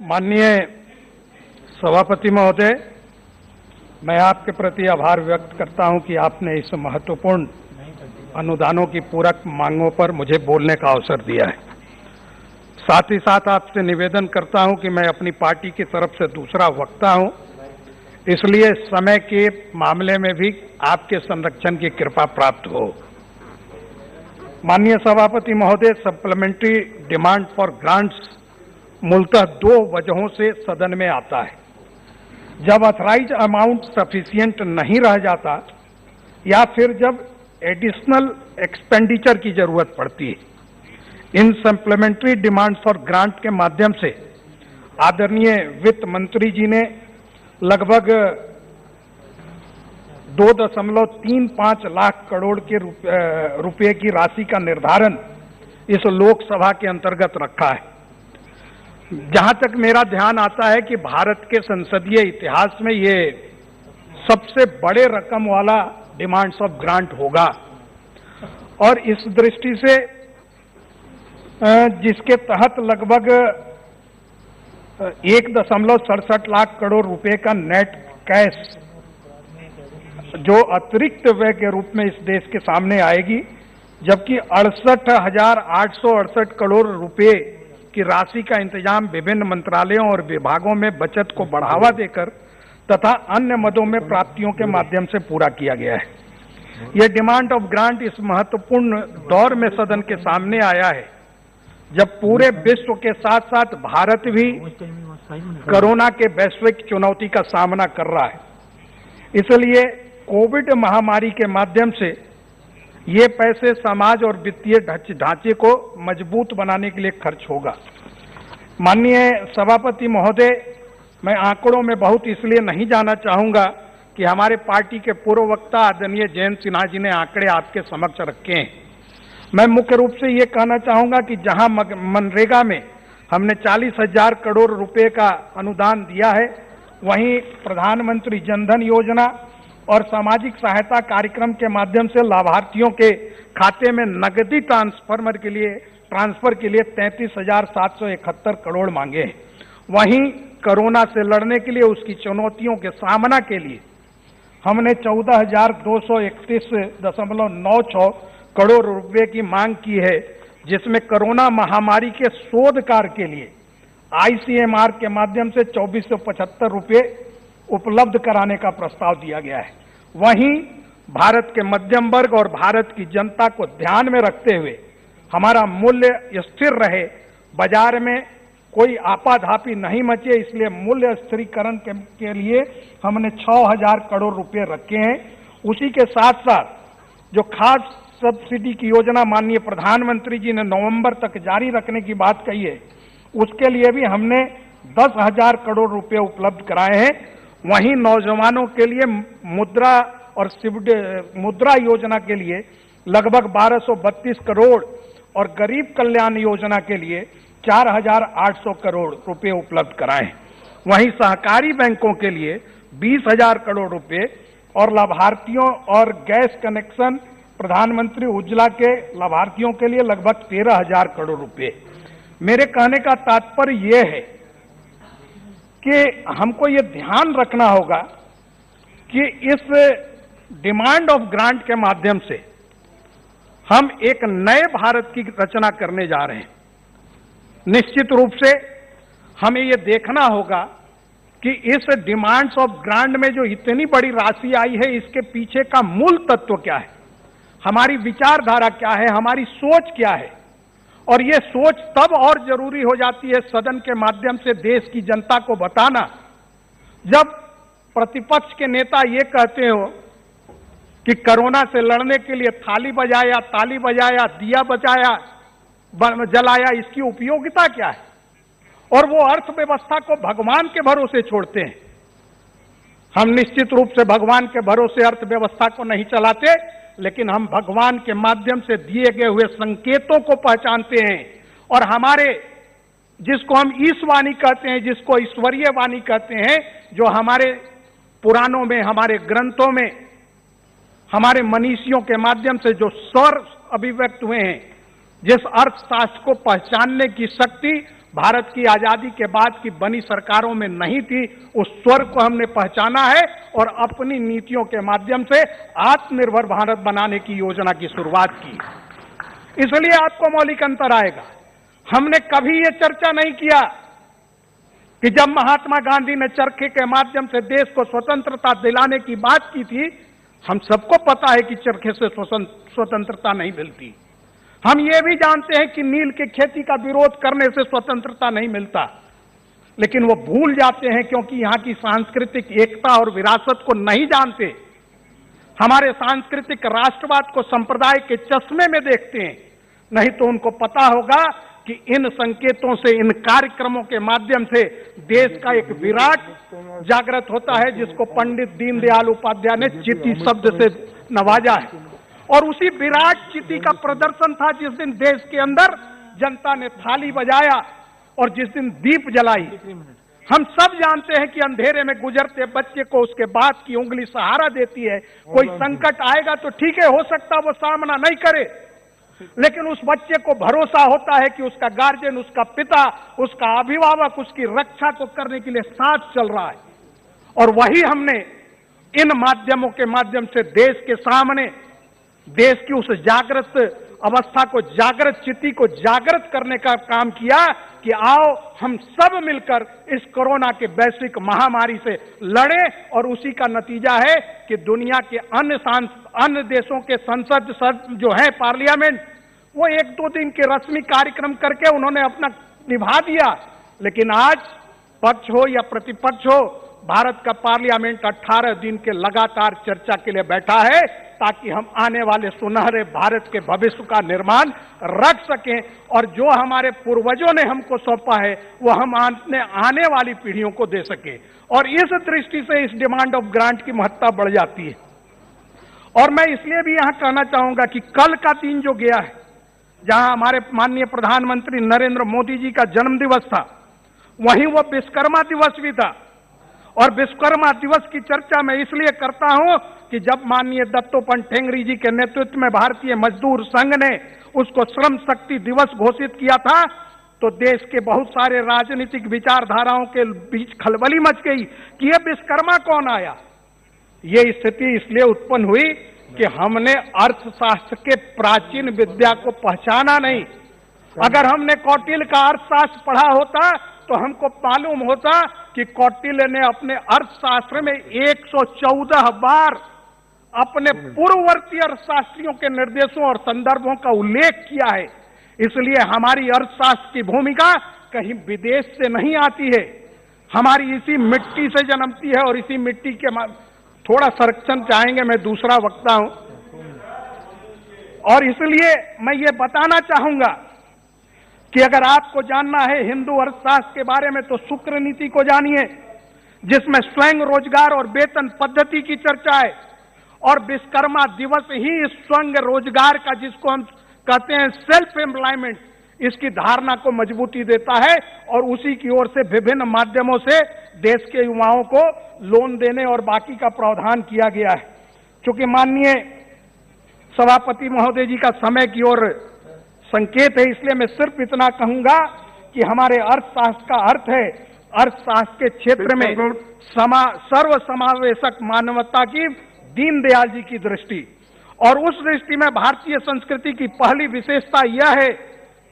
माननीय सभापति महोदय, मैं आपके प्रति आभार व्यक्त करता हूं कि आपने इस महत्वपूर्ण अनुदानों की पूरक मांगों पर मुझे बोलने का अवसर दिया है। साथ ही साथ आपसे निवेदन करता हूं कि मैं अपनी पार्टी की तरफ से दूसरा वक्ता हूं, इसलिए समय के मामले में भी आपके संरक्षण की कृपा प्राप्त हो। माननीय सभापति महोदय, सप्लीमेंट्री डिमांड फॉर ग्रांट्स मूलतः दो वजहों से सदन में आता है। जब ऑथराइज अमाउंट सफिशिएंट नहीं रह जाता या फिर जब एडिशनल एक्सपेंडिचर की जरूरत पड़ती है। इन सप्लीमेंट्री डिमांड फॉर ग्रांट के माध्यम से आदरणीय वित्त मंत्री जी ने लगभग 2.35 लाख करोड़ के रुपए की राशि का निर्धारण इस लोकसभा के अंतर्गत रखा है। जहां तक मेरा ध्यान आता है कि भारत के संसदीय इतिहास में ये सबसे बड़े रकम वाला डिमांड्स ऑफ ग्रांट होगा और इस दृष्टि से जिसके तहत लगभग 1.67 लाख करोड़ रुपए का नेट कैश जो अतिरिक्त व्यय के रूप में इस देश के सामने आएगी, जबकि 68,868 करोड़ रुपए की राशि का इंतजाम विभिन्न मंत्रालयों और विभागों में बचत को बढ़ावा देकर तथा अन्य मदों में प्राप्तियों के माध्यम से पूरा किया गया है। यह डिमांड ऑफ ग्रांट इस महत्वपूर्ण दौर में सदन के सामने आया है जब पूरे विश्व के साथ साथ भारत भी कोरोना के वैश्विक चुनौती का सामना कर रहा है। इसलिए कोविड महामारी के माध्यम से ये पैसे समाज और वित्तीय ढांचे को मजबूत बनाने के लिए खर्च होगा। माननीय सभापति महोदय, मैं आंकड़ों में बहुत इसलिए नहीं जाना चाहूंगा कि हमारे पार्टी के पूर्व वक्ता आदरणीय जयंत सिन्हा जी ने आंकड़े आपके समक्ष रखे हैं। मैं मुख्य रूप से ये कहना चाहूंगा कि जहां मनरेगा में हमने 40,000 करोड़ रुपए का अनुदान दिया है, वहीं प्रधानमंत्री जनधन योजना और सामाजिक सहायता कार्यक्रम के माध्यम से लाभार्थियों के खाते में नकदी ट्रांसफर के लिए 33,771 करोड़ मांगे हैं। वहीं कोरोना से लड़ने के लिए उसकी चुनौतियों के सामना के लिए हमने 14,231.96 करोड़ रुपए की मांग की है, जिसमें कोरोना महामारी के शोध कार्य के लिए ICMR के माध्यम से 2,475 रुपए उपलब्ध कराने का प्रस्ताव दिया गया है। वहीं भारत के मध्यम वर्ग और भारत की जनता को ध्यान में रखते हुए हमारा मूल्य स्थिर रहे, बाजार में कोई आपाधापी नहीं मचे, इसलिए मूल्य स्थिरीकरण के लिए हमने 6,000 करोड़ रुपए रखे हैं। उसी के साथ साथ जो खास सब्सिडी की योजना माननीय प्रधानमंत्री जी ने नवंबर तक जारी रखने की बात कही है, उसके लिए भी हमने 10,000 करोड़ रुपए उपलब्ध कराए हैं। वहीं नौजवानों के लिए मुद्रा और मुद्रा योजना के लिए लगभग 1,232 करोड़ और गरीब कल्याण योजना के लिए 4,800 करोड़ रुपए उपलब्ध कराए हैं। वहीं सहकारी बैंकों के लिए 20,000 करोड़ रुपए और लाभार्थियों और गैस कनेक्शन प्रधानमंत्री उज्ज्वला के लाभार्थियों के लिए लगभग 13,000 करोड़ रुपए। मेरे कहने का तात्पर्य यह है कि हमको ये ध्यान रखना होगा कि इस डिमांड ऑफ ग्रांट के माध्यम से हम एक नए भारत की रचना करने जा रहे हैं। निश्चित रूप से हमें ये देखना होगा कि इस डिमांड्स ऑफ ग्रांट में जो इतनी बड़ी राशि आई है, इसके पीछे का मूल तत्व क्या है, हमारी विचारधारा क्या है, हमारी सोच क्या है। और ये सोच तब और जरूरी हो जाती है सदन के माध्यम से देश की जनता को बताना, जब प्रतिपक्ष के नेता ये कहते हो कि कोरोना से लड़ने के लिए थाली बजाया, ताली बजाया, दिया बजाया, जलाया, इसकी उपयोगिता क्या है। और वो अर्थव्यवस्था को भगवान के भरोसे छोड़ते हैं। हम निश्चित रूप से भगवान के भरोसे अर्थव्यवस्था को नहीं चलाते, लेकिन हम भगवान के माध्यम से दिए गए हुए संकेतों को पहचानते हैं और हमारे जिसको हम ईशवाणी कहते हैं, जिसको ईश्वरीय वाणी कहते हैं, जो हमारे पुराणों में, हमारे ग्रंथों में, हमारे मनीषियों के माध्यम से जो स्वर अभिव्यक्त हुए हैं, जिस अर्थशास्त्र को पहचानने की शक्ति भारत की आजादी के बाद की बनी सरकारों में नहीं थी। उस स्वर को हमने पहचाना है और अपनी नीतियों के माध्यम से आत्मनिर्भर भारत बनाने की योजना की शुरुआत की। इसलिए आपको मौलिक अंतर आएगा। हमने कभी ये चर्चा नहीं किया कि जब महात्मा गांधी ने चरखे के माध्यम से देश को स्वतंत्रता दिलाने की बात की थी, हम सबको पता है कि चरखे से स्वतंत्रता नहीं मिलती। हम ये भी जानते हैं कि नील की खेती का विरोध करने से स्वतंत्रता नहीं मिलता, लेकिन वो भूल जाते हैं क्योंकि यहां की सांस्कृतिक एकता और विरासत को नहीं जानते। हमारे सांस्कृतिक राष्ट्रवाद को संप्रदाय के चश्मे में देखते हैं, नहीं तो उनको पता होगा कि इन संकेतों से, इन कार्यक्रमों के माध्यम से देश का एक विराट जागृत होता है, जिसको पंडित दीनदयाल उपाध्याय ने चिति शब्द से नवाजा है। और उसी विराट चिति का प्रदर्शन था जिस दिन देश के अंदर जनता ने थाली बजाया और जिस दिन दीप जलाई। हम सब जानते हैं कि अंधेरे में गुजरते बच्चे को उसके बाप की उंगली सहारा देती है। कोई संकट आएगा तो ठीक है, हो सकता वो सामना नहीं करे, लेकिन उस बच्चे को भरोसा होता है कि उसका गार्जियन, उसका पिता, उसका अभिभावक उसकी रक्षा को करने के लिए साथ चल रहा है। और वही हमने इन माध्यमों के माध्यम से देश के सामने, देश की उस जागृत अवस्था को, जागृत चित्ती को जागृत करने का काम किया कि आओ हम सब मिलकर इस कोरोना के वैश्विक महामारी से लड़ें। और उसी का नतीजा है कि दुनिया के अन्य देशों के संसद जो है पार्लियामेंट, वो 1-2 दिन के रस्मी कार्यक्रम करके उन्होंने अपना निभा दिया। लेकिन आज पक्ष हो या प्रतिपक्ष हो, भारत का पार्लियामेंट 18 दिन के लगातार चर्चा के लिए बैठा है ताकि हम आने वाले सुनहरे भारत के भविष्य का निर्माण रख सकें। और जो हमारे पूर्वजों ने हमको सौंपा है वो हम आने वाली पीढ़ियों को दे सके। और इस दृष्टि से इस डिमांड ऑफ ग्रांट की महत्ता बढ़ जाती है। और मैं इसलिए भी यहां कहना चाहूंगा कि कल का दिन जो गया है, जहां हमारे माननीय प्रधानमंत्री नरेंद्र मोदी जी का जन्मदिवस था, वहीं वो विश्वकर्मा दिवस भी था। और विश्वकर्मा दिवस की चर्चा मैं इसलिए करता हूं कि जब माननीय दत्तोपंत ठेंगड़ी जी के नेतृत्व में भारतीय मजदूर संघ ने उसको श्रम शक्ति दिवस घोषित किया था, तो देश के बहुत सारे राजनीतिक विचारधाराओं के बीच खलबली मच गई कि ये विश्वकर्मा कौन आया। ये स्थिति इसलिए उत्पन्न हुई कि हमने अर्थशास्त्र के प्राचीन विद्या को पहचाना नहीं। अगर हमने कौटिल्य का अर्थशास्त्र पढ़ा होता तो हमको मालूम होता कि कौटिल्य ने अपने अर्थशास्त्र में 114 बार अपने पूर्ववर्ती अर्थशास्त्रियों के निर्देशों और संदर्भों का उल्लेख किया है। इसलिए हमारी अर्थशास्त्र की भूमिका कहीं विदेश से नहीं आती है, हमारी इसी मिट्टी से जन्मती है। और इसी मिट्टी के थोड़ा संरक्षण चाहेंगे, मैं दूसरा वक्ता हूं, और इसलिए मैं ये बताना चाहूंगा कि अगर आपको जानना है हिंदू अर्थशास्त्र के बारे में तो शुक्र नीति को जानिए, जिसमें स्वयं रोजगार और वेतन पद्धति की चर्चा है। और विश्वकर्मा दिवस ही इस स्वयं रोजगार का, जिसको हम कहते हैं सेल्फ एम्प्लॉयमेंट, इसकी धारणा को मजबूती देता है। और उसी की ओर से विभिन्न माध्यमों से देश के युवाओं को लोन देने और बाकी का प्रावधान किया गया है। चूंकि माननीय सभापति महोदय जी का समय की ओर संकेत है, इसलिए मैं सिर्फ इतना कहूंगा कि हमारे अर्थशास्त्र का अर्थ है अर्थशास्त्र के क्षेत्र में सर्व समावेशक मानवता की, दीनदयाल जी की दृष्टि। और उस दृष्टि में भारतीय संस्कृति की पहली विशेषता यह है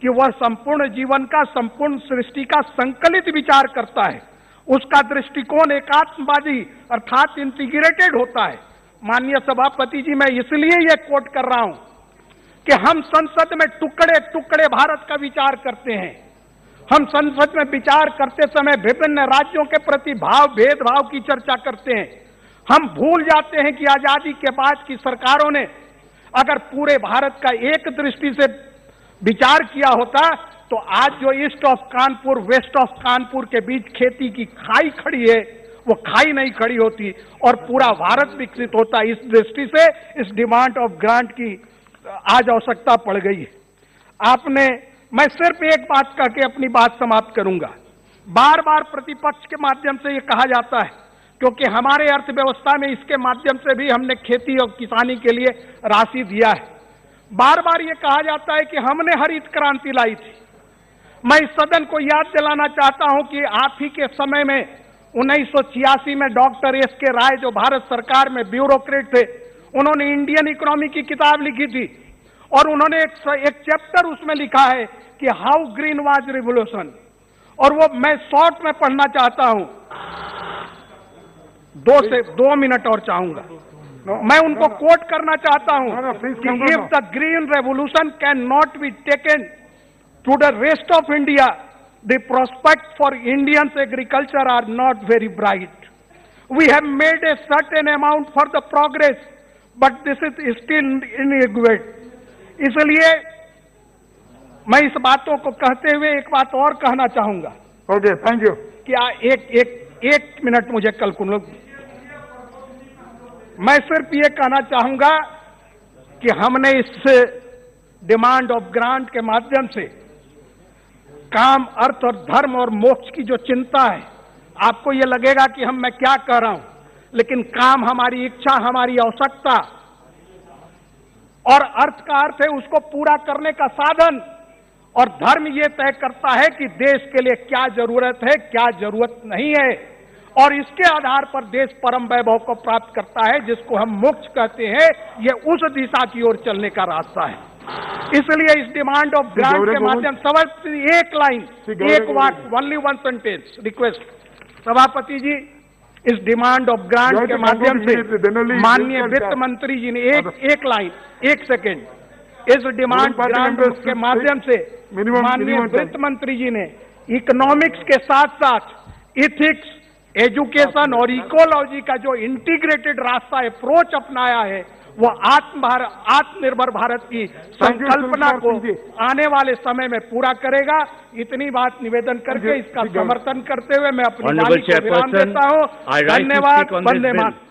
कि वह संपूर्ण जीवन का, संपूर्ण सृष्टि का संकलित विचार करता है। उसका दृष्टिकोण एकात्मवादी अर्थात इंटीग्रेटेड होता है। माननीय सभापति जी, मैं इसलिए यह कोट कर रहा हूं कि हम संसद में टुकड़े टुकड़े भारत का विचार करते हैं। हम संसद में विचार करते समय विभिन्न राज्यों के प्रति भेदभाव की चर्चा करते हैं। हम भूल जाते हैं कि आजादी के बाद की सरकारों ने अगर पूरे भारत का एक दृष्टि से विचार किया होता तो आज जो east of Kanpur, west of Kanpur के बीच खेती की खाई खड़ी है, वो खाई नहीं खड़ी होती और पूरा भारत विकसित होता। इस दृष्टि से इस डिमांड ऑफ ग्रांट की आज आवश्यकता पड़ गई है। मैं सिर्फ एक बात कह के अपनी बात समाप्त करूंगा। बार बार प्रतिपक्ष के माध्यम से ये कहा जाता है, क्योंकि हमारे अर्थव्यवस्था में इसके माध्यम से भी हमने खेती और किसानी के लिए राशि दिया है। बार बार ये कहा जाता है कि हमने हरित क्रांति लाई थी, मैं इस सदन को याद दिलाना चाहता हूं कि आप ही के समय में 1986 में डॉक्टर एस के राय, जो भारत सरकार में ब्यूरोक्रेट थे, उन्होंने इंडियन इकोनॉमी की किताब लिखी थी और उन्होंने एक चैप्टर उसमें लिखा है कि हाउ ग्रीन वाज रिवोल्यूशन, और वो मैं शॉर्ट में पढ़ना चाहता हूं, 2 मिनट और चाहूंगा। मैं उनको कोट करना चाहता हूं कि if the green revolution can not be taken to the rest of India, the prospect for Indians agriculture are not very bright. We have made a certain amount for the progress, but this is still inadequate. इसलिए मैं इस बातों को कहते हुए एक बात और कहना चाहूंगा। Okay, thank you. क्या एक मिनट मुझे कल कुल, मैं सिर्फ ये कहना चाहूंगा कि हमने इस डिमांड ऑफ ग्रांट के माध्यम से काम, अर्थ और धर्म और मोक्ष की जो चिंता है, आपको ये लगेगा कि मैं क्या कह रहा हूं, लेकिन काम हमारी इच्छा, हमारी आवश्यकता, और अर्थ का अर्थ है उसको पूरा करने का साधन, और धर्म ये तय करता है कि देश के लिए क्या जरूरत है, क्या जरूरत नहीं है, और इसके आधार पर देश परम वैभव को प्राप्त करता है, जिसको हम मोक्ष कहते हैं। ये उस दिशा की ओर चलने का रास्ता है। इसलिए इस डिमांड ऑफ ग्रांट के माध्यम से एक लाइन, एक वाक्य, ओनली वन सेंटेंस रिक्वेस्ट, सभापति जी, इस डिमांड ऑफ ग्रांट के माध्यम से माननीय वित्त मंत्री जी ने एक लाइन, एक सेकेंड, इस डिमांड ग्रांट के माध्यम से माननीय वित्त मंत्री जी ने इकोनॉमिक्स के साथ साथ इथिक्स, एजुकेशन और इकोलॉजी का जो इंटीग्रेटेड रास्ता, अप्रोच अपनाया है, वो आत्मनिर्भर भारत की संकल्पना को आने वाले समय में पूरा करेगा। इतनी बात निवेदन करके इसका समर्थन करते हुए मैं अपनी वाणी को विराम देता हूं। धन्यवाद। वंदे मातरम।